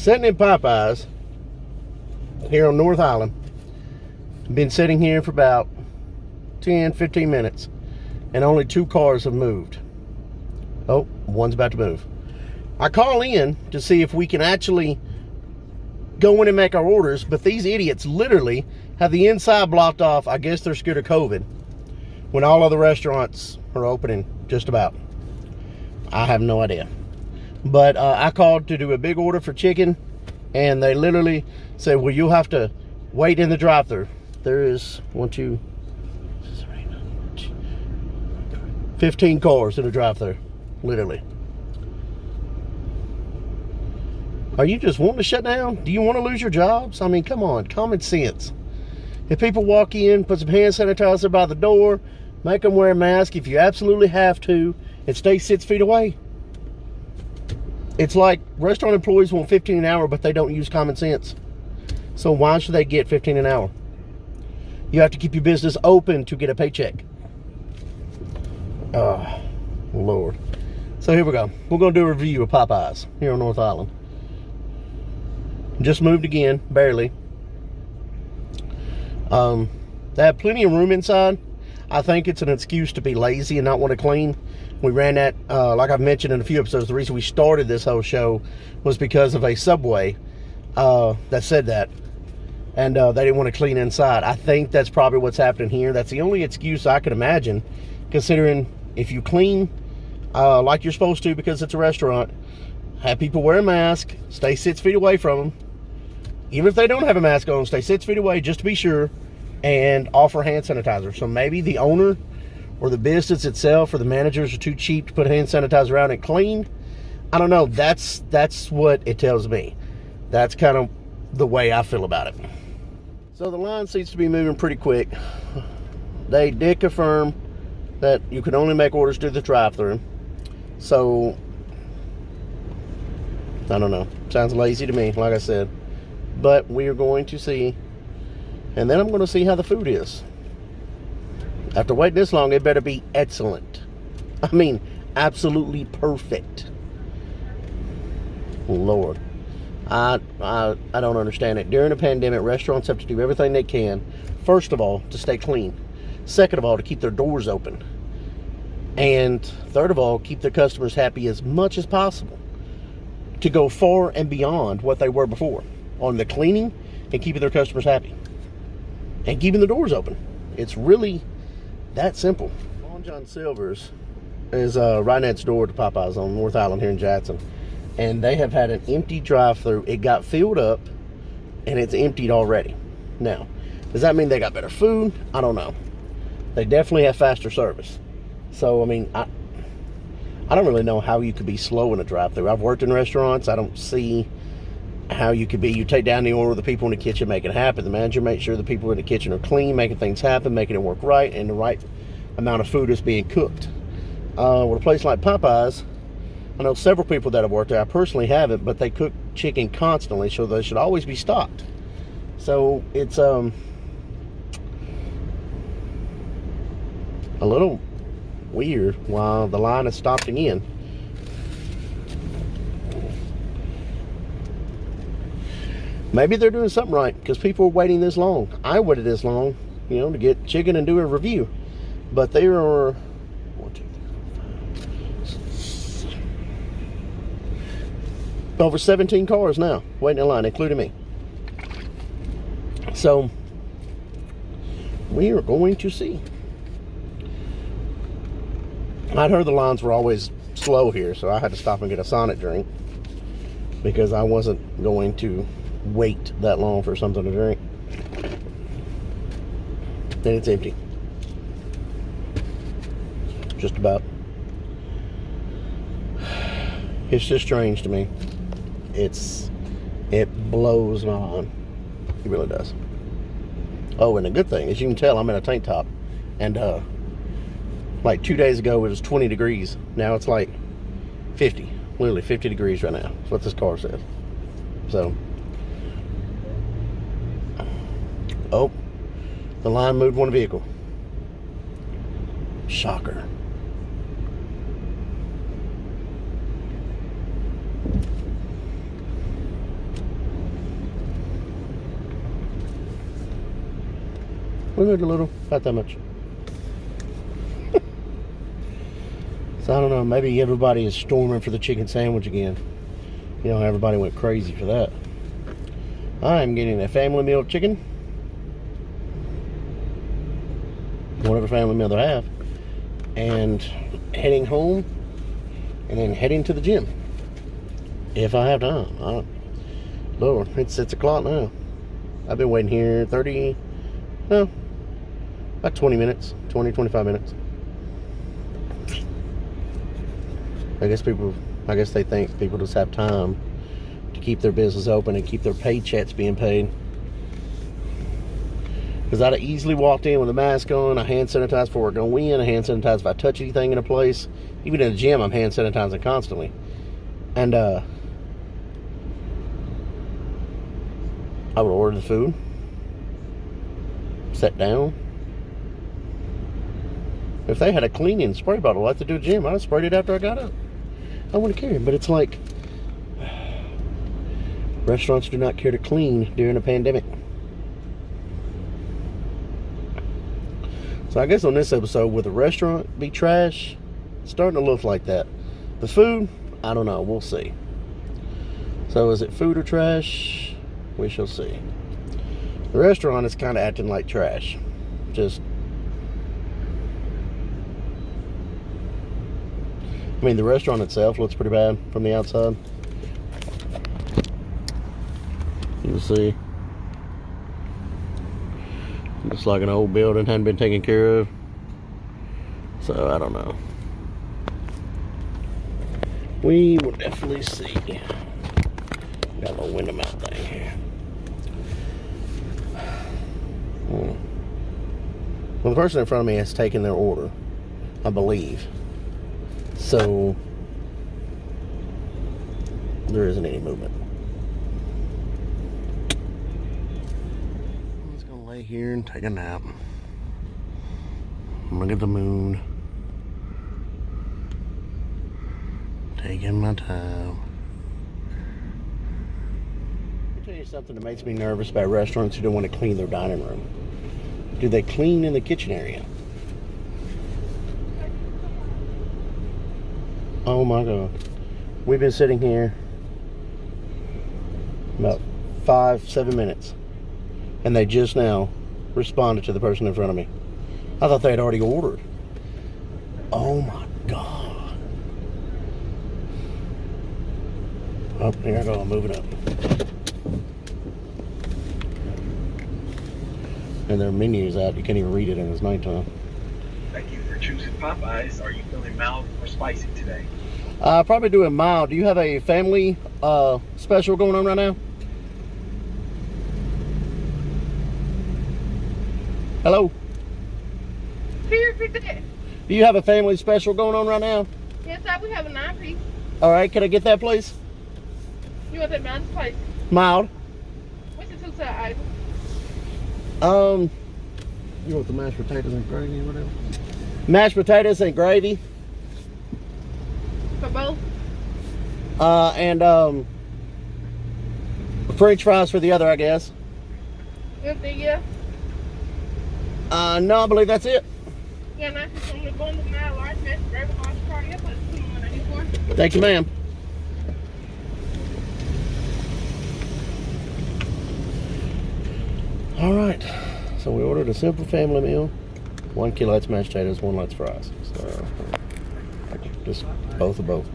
Sitting in Popeyes here on North Island. Been sitting here for about 10-15 minutes, and only 2 cars have moved. Oh, one's about to move. I call in to see if we can actually go in and make our orders, but these idiots literally have the inside blocked off. I guess they're scared of COVID, when all other restaurants are opening just about. I have no idea. But I called to do a big order for chicken, and they literally said, well, you'll have to wait in the drive-thru. There is 15 cars in the drive-thru, literally. Are you just wanting to shut down? Do you want to lose your jobs? I mean, come on, common sense. If people walk in, put some hand sanitizer by the door, make them wear a mask if you absolutely have to, and stay 6 feet away. It's like restaurant employees want 15 an hour, but they don't use common sense. So why should they get 15 an hour? You have to keep your business open to get a paycheck. Oh, Lord. So here we go. We're going to do a review of Popeyes here on North Island. Just moved again, barely. They have plenty of room inside. I think it's an excuse to be lazy and not want to clean. We ran that, like I've mentioned in a few episodes, the reason we started this whole show was because of a Subway that said that. And they didn't want to clean inside. I think that's probably what's happening here. That's the only excuse I could imagine, considering if you clean like you're supposed to because it's a restaurant, have people wear a mask, stay 6 feet away from them. Even if they don't have a mask on, stay 6 feet away just to be sure, and offer hand sanitizer. So maybe the owner or the business itself or the managers are too cheap to put hand sanitizer out and clean. I don't know. That's what it tells me. That's kind of the way I feel about it. So the line seems to be moving pretty quick. They did confirm that you can only make orders through the drive-thru. So, I don't know. Sounds lazy to me, like I said. But we are going to see. And then I'm going to see how the food is. After waiting this long, it better be excellent. I mean, absolutely perfect. Lord. I don't understand it. During a pandemic, restaurants have to do everything they can. First of all, to stay clean. Second of all, to keep their doors open. And third of all, keep their customers happy as much as possible. To go far and beyond what they were before. On the cleaning and keeping their customers happy. And keeping the doors open. It's really that simple. Long John Silver's is right next door to Popeyes on North Island here in Jackson. And they have had an empty drive-thru. It got filled up, and it's emptied already. Now, does that mean they got better food? I don't know. They definitely have faster service. So, I mean, I don't really know how you could be slow in a drive-thru. I've worked in restaurants. I don't see how you could be. You take down the order, the people in the kitchen make it happen. The manager makes sure the people in the kitchen are clean, making things happen, making it work right, and the right amount of food is being cooked. With a place like Popeyes, I know several people that have worked there. I personally haven't, but they cook chicken constantly, so they should always be stocked. So it's a little weird while the line is stopped again. Maybe they're doing something right because people are waiting this long. I waited this long, you know, to get chicken and do a review. But there are 1, 2, 3, 4, 5, over 17 cars now waiting in line, including me. So we are going to see. I'd heard the lines were always slow here, so I had to stop and get a Sonic drink because I wasn't going to wait that long for something to drink. And it's empty. Just about. It's just strange to me. It blows my mind. It really does. Oh, and the good thing is you can tell I'm in a tank top. And like 2 days ago it was 20 degrees. Now it's like 50. Literally 50 degrees right now. That's what this car says. So, oh, the line moved one vehicle. Shocker. We moved a little, about that much. So I don't know, maybe everybody is storming for the chicken sandwich again. You know, everybody went crazy for that. I'm getting a family meal chicken. Whatever family meal they have. And heading home. And then heading to the gym. If I have time. Lord, it's 6 o'clock now. I've been waiting here about 20 minutes. 25 minutes. I guess they think people just have time to keep their business open and keep their paychecks being paid. Because I'd have easily walked in with a mask on, a hand sanitizer before I go in, a hand sanitizer if I touch anything in a place. Even in the gym, I'm hand sanitizing constantly. And I would order the food, sit down. If they had a cleaning spray bottle like they do at the gym, I'd have sprayed it after I got up. I wouldn't care. But it's like, restaurants do not care to clean during a pandemic. So I guess on this episode, will the restaurant be trash? It's starting to look like that. The food, I don't know. We'll see. So is it food or trash? We shall see. The restaurant is kind of acting like trash. I mean, the restaurant itself looks pretty bad from the outside. You'll see. Looks like an old building, hadn't been taken care of. So, I don't know. We will definitely see. Got a little window mount thing here. Well, the person in front of me has taken their order, I believe. So, there isn't any movement. I'm just gonna lay here and take a nap. Look at the moon. Taking my time. I'll tell you something that makes me nervous about restaurants who don't want to clean their dining room. Do they clean in the kitchen area? Oh my God. We've been sitting here about 5-7 minutes. And they just now responded to the person in front of me. I thought they had already ordered. Oh my God. Oh, here I go. I'm moving up. And their menu's out. You can't even read it and it's nighttime. Thank you for choosing Popeyes. Are you feeling mild or spicy today? Probably doing mild. Do you have a family special going on right now? Hello? Can you repeat that? Do you have a family special going on right now? Yes, sir. We have a 9-piece. All right, can I get that, please? You want that mountain spice? Mild. What's the 2-side item? You want the mashed potatoes and gravy or whatever? Mashed potatoes and gravy. For both? And French fries for the other, I guess. Anything, yeah? No, I believe that's it. Yeah, 9-piece. I'm going to go in the mild, large, mashed, gravy, large party. I'll put it on my 94. Thank you, ma'am. All right. So we ordered a simple family meal. 1 kilo that's mashed potatoes, 1 light's fries. So just both of both.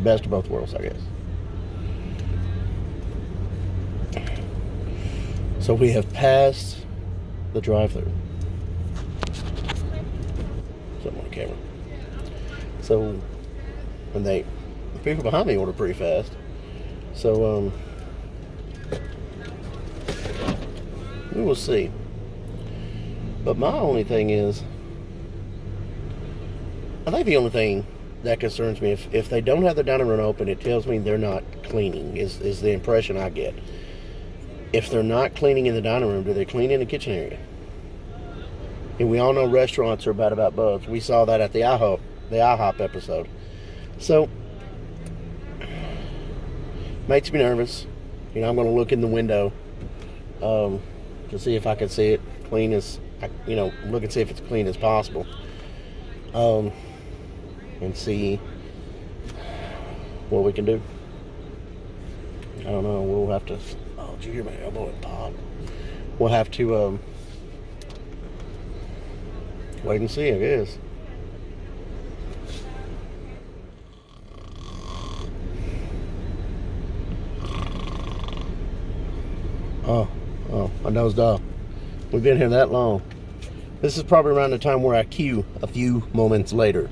Best of both worlds, I guess. So we have passed the drive-thru. Something on camera. So, and the people behind me ordered pretty fast. So, we will see. But my only thing is, I think the only thing that concerns me, if they don't have the dining room open, it tells me they're not cleaning, is the impression I get. If they're not cleaning in the dining room, do they clean in the kitchen area? And we all know restaurants are bad about both. We saw that at the IHOP episode. So, makes me nervous. You know, I'm going to look in the window to see if I can see it clean as look and see if it's clean as possible. And see what we can do. I don't know. We'll have to. Oh, did you hear my elbow at pop? We'll have to wait and see, I guess. Oh, I dozed off. We've been here that long. This is probably around the time where I cue a few moments later.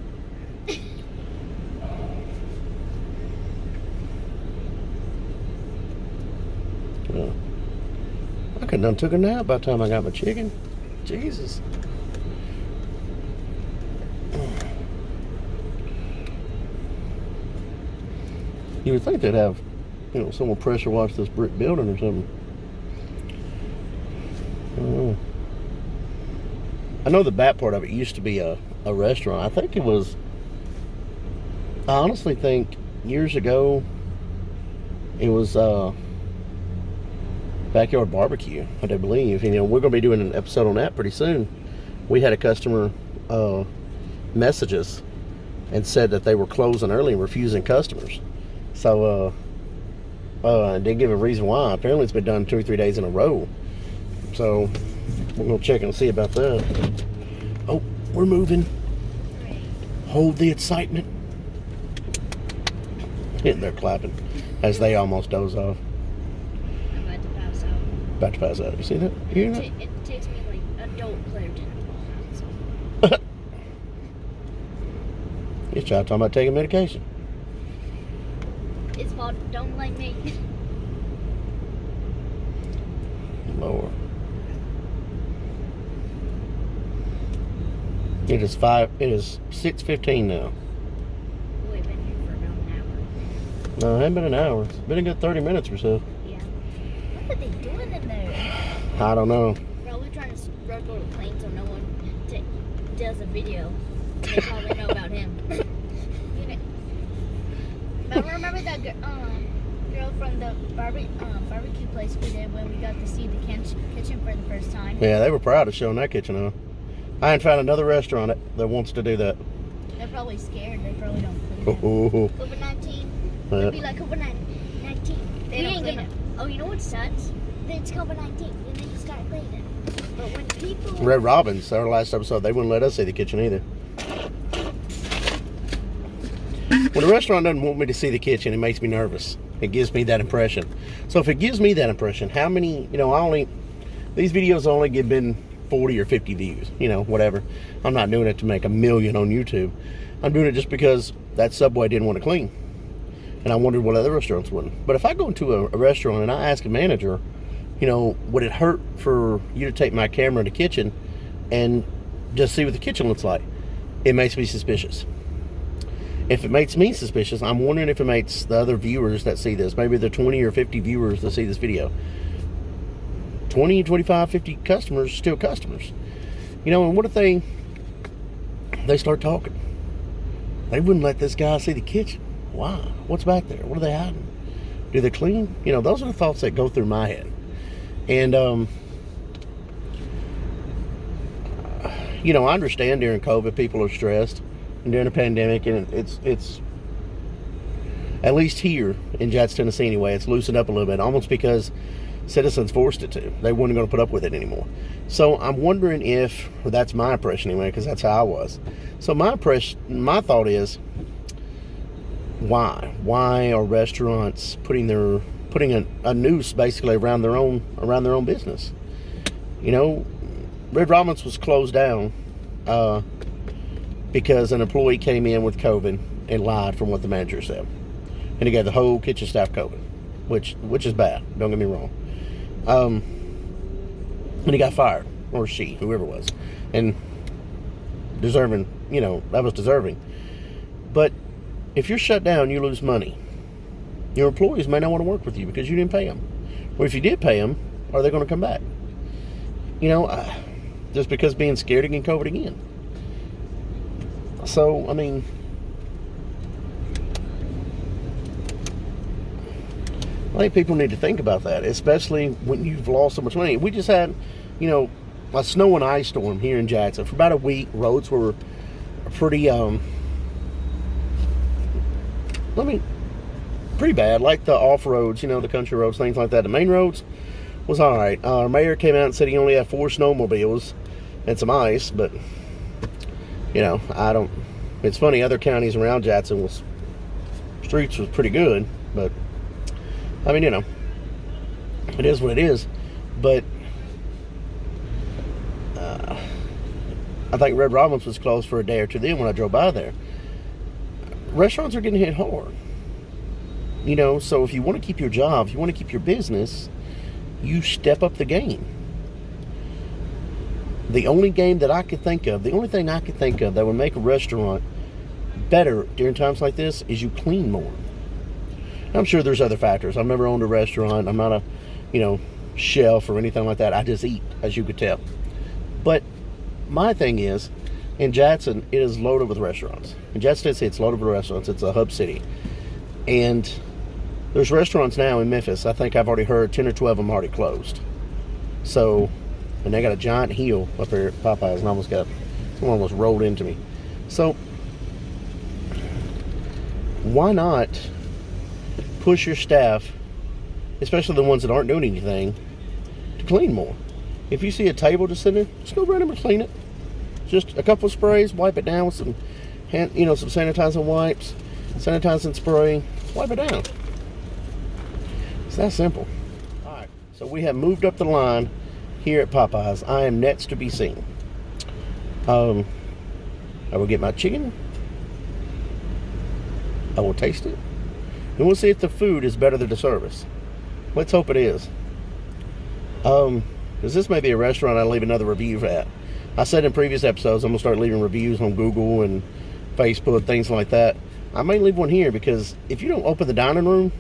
I could have done took a nap by the time I got my chicken. Jesus. You would think they'd have, someone pressure wash this brick building or something. I don't know. I know the back part of it used to be a restaurant. I think it was, I honestly think years ago, it was backyard barbecue, I do believe. We're going to be doing an episode on that pretty soon. We had a customer message us and said that they were closing early and refusing customers. So, I didn't give a reason why. Apparently it's been done 2 or 3 days in a row. So, we're going to check and see about that. Oh, we're moving. Hold the excitement. Hitting there clapping as they almost doze off. I'm about to pass out. About to pass out. You see that? You hear that? It takes me like adult Claritin. You're talking about taking medication. It's fault. Don't blame me. Lord. It is 6:15 now. We've been here for about an hour. No, it hasn't been an hour. It's been a good 30 minutes or so. Yeah. What are they doing in there? I don't know. Probably trying to smuggle the plane so no one does a video. They probably know about him. But remember that girl from the barbecue place we did when we got to see the kitchen for the first time? Yeah, they were proud of showing that kitchen off. I ain't found another restaurant that wants to do that. They're probably scared. They probably don't clean it. Ooh. COVID-19. It'll be like COVID-19. They don't clean it. Oh, you know what sucks? It's COVID-19. Then they just start cleaning. But when people... Red Robin's, our last episode, they wouldn't let us see the kitchen either. When a restaurant doesn't want me to see the kitchen, it makes me nervous. It gives me that impression. So if it gives me that impression, how many, these videos only been 40 or 50 views, whatever. I'm not doing it to make 1 million on YouTube. I'm doing it just because that Subway didn't want to clean. And I wondered what other restaurants wouldn't. But if I go into a restaurant and I ask a manager, would it hurt for you to take my camera in the kitchen and just see what the kitchen looks like? It makes me suspicious. If it makes me suspicious, I'm wondering if it makes the other viewers that see this, maybe the 20 or 50 viewers that see this video, 20, 25, 50 customers, still customers. And what if they start talking? They wouldn't let this guy see the kitchen. Why? What's back there? What are they hiding? Do they clean? Those are the thoughts that go through my head. And, I understand during COVID people are stressed. And during a pandemic, and it's at least here in Jackson, Tennessee anyway, it's loosened up a little bit, almost because citizens forced it to. They weren't going to put up with it anymore. So I'm wondering if, that's my impression anyway, because that's how I was. So my thought is, why are restaurants putting a noose basically around their own business? Red Robin's was closed down because an employee came in with COVID and lied from what the manager said. And he gave the whole kitchen staff COVID, which is bad, don't get me wrong. And he got fired, or she, whoever it was. And deserving, that was deserving. But if you're shut down, you lose money. Your employees may not want to work with you because you didn't pay them. Or if you did pay them, are they going to come back? Just because being scared of getting COVID again. So, I think people need to think about that, especially when you've lost so much money. We just had, a snow and ice storm here in Jackson for about a week. Roads were pretty pretty bad, like the off roads, you know, the country roads, things like that. The main roads was all right. Our mayor came out and said he only had 4 snowmobiles and some ice, but you know, it's funny, other counties around Jackson streets was pretty good, but I mean, you know, it is what it is. But I think Red Robin's was closed for a day or two then when I drove by there. Restaurants are getting hit hard. You know, so if you want to keep your job, if you want to keep your business, you step up the game. The only game that I could think of, the only thing I could think of that would make a restaurant better during times like this is you clean more. I'm sure there's other factors. I've never owned a restaurant. I'm not a, you know, chef or anything like that. I just eat, as you could tell. But my thing is, in Jackson, it is loaded with restaurants. In Jackson, it's loaded with restaurants. It's a hub city. And there's restaurants now in Memphis. I think I've already heard 10 or 12 of them already closed. So, and they got a giant hill up here at Popeyes, and someone almost rolled into me. So, why not push your staff, especially the ones that aren't doing anything, to clean more? If you see a table just sitting there, just go run and clean it. Just a couple of sprays, wipe it down with some some sanitizing wipes, sanitizing spray, wipe it down. It's that simple. All right, so we have moved up the line here at Popeyes. I am next to be seen. I will get my chicken. I will taste it. And we'll see if the food is better than the service. Let's hope it is. Because this may be a restaurant I'll leave another review at. I said in previous episodes I'm going to start leaving reviews on Google and Facebook, things like that. I may leave one here because if you don't open the dining room,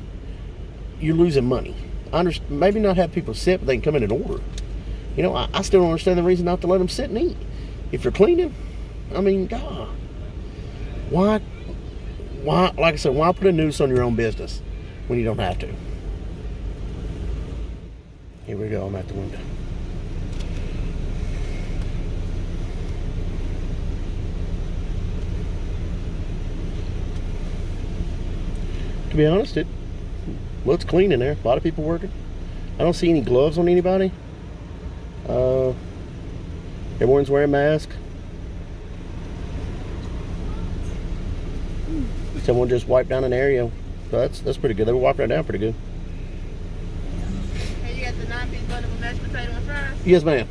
you're losing money. Maybe not have people sit, but they can come in and order. You know, I still don't understand the reason not to let them sit and eat. If you're cleaning, I mean, God, why, like I said, why put a noose on your own business when you don't have to? Here we go, I'm at the window. To be honest, it looks clean in there. A lot of people working. I don't see any gloves on anybody. Everyone's wearing masks. Someone just wiped down an area. So that's pretty good. They were wiping it down pretty good. Hey, you got the 9-piece bun with mashed potato and fries? Yes, ma'am.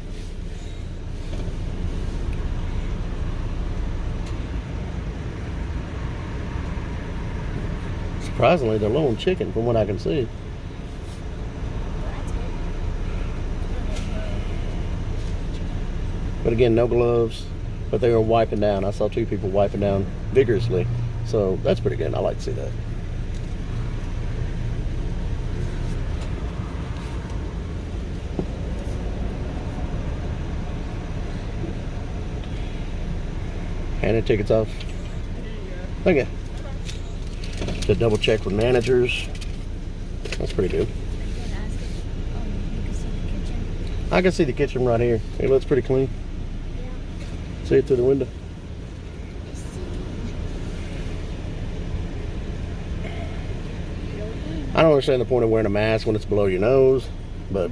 Surprisingly, they're low on chicken from what I can see. But again, no gloves, but they were wiping down. I saw 2 people wiping down vigorously. So that's pretty good. I like to see that. Handing tickets off. Thank you. To double check with managers. That's pretty good. I can see the kitchen right here. It looks pretty clean. See it through the window. I don't understand the point of wearing a mask when it's below your nose, but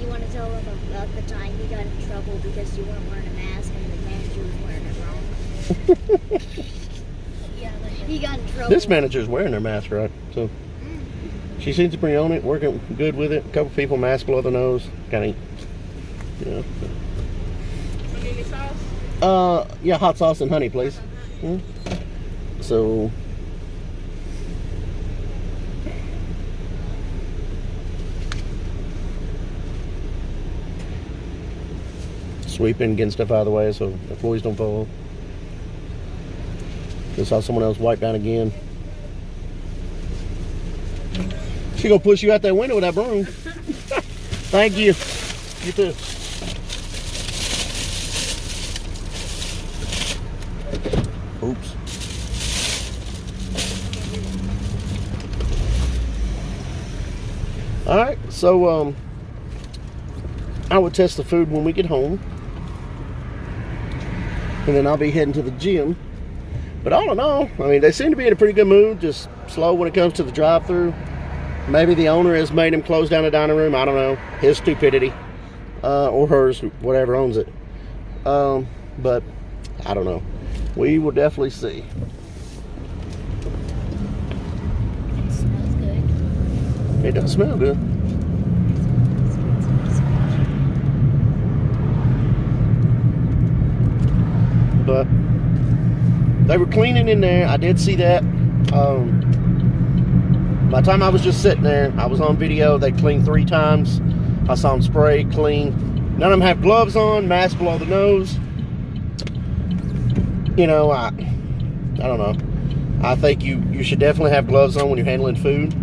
You want to tell them about the time you got in trouble because you weren't wearing a mask and the manager was wearing it wrong? Yeah, he got in trouble. this manager's wearing their mask, right? So she seems to be on it, working good with it. A couple people mask below the nose, kind of, you know. You need any sauce? Yeah, hot sauce and honey, please. So, sweeping, getting stuff out of the way so employees don't fall. Just saw someone else wipe down again. She gonna push you out that window with that broom. Thank you. You too. Oops. All right, so I would test the food when we get home. And then I'll be heading to the gym. But all in all, I mean, they seem to be in a pretty good mood. Just slow when it comes to the drive-thru. Maybe the owner has made him close down the dining room. I don't know. His stupidity. Or hers, whatever owns it. But I don't know. We will definitely see. It smells good. It does smell good. But they were cleaning in there. I did see that. By the time I was just sitting there, I was on video. They cleaned 3 times. I saw them spray, clean. None of them have gloves on, mask below the nose. You know, I don't know. I think you should definitely have gloves on when you're handling food.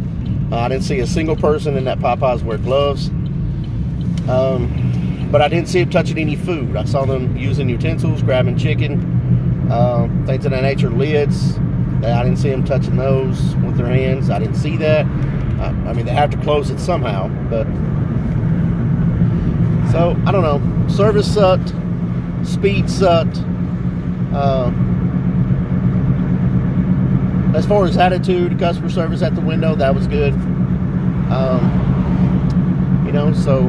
I didn't see a single person in that Popeyes wear gloves. But I didn't see them touching any food. I saw them using utensils, grabbing chicken, things of that nature, lids. I didn't see them touching those with their hands. I didn't see that. I mean, they have to close it somehow, but... So, I don't know. Service sucked. Speed sucked. As far as attitude, customer service at the window, that was good. You know, so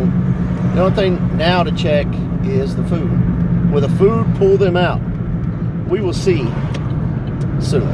the only thing now to check is the food. Will the food pull them out? We will see soon.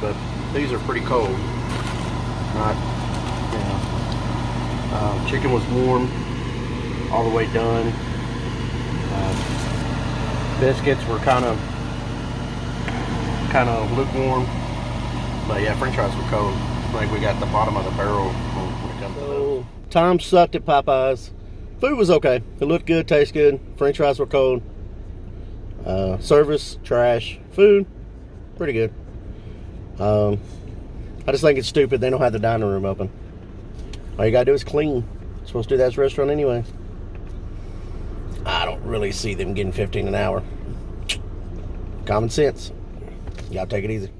But these are pretty cold. Not, you know. Chicken was warm, all the way done. Biscuits were kind of lukewarm. But yeah, French fries were cold. I think we got the bottom of the barrel when it comes to those. Time sucked at Popeyes. Food was okay. It looked good, tastes good. French fries were cold. Service, trash. Food, pretty good. I just think it's stupid they don't have the dining room open. All you gotta do is clean. You're supposed to do that at a restaurant anyway. I don't really see them getting $15 an hour. Common sense. Y'all take it easy.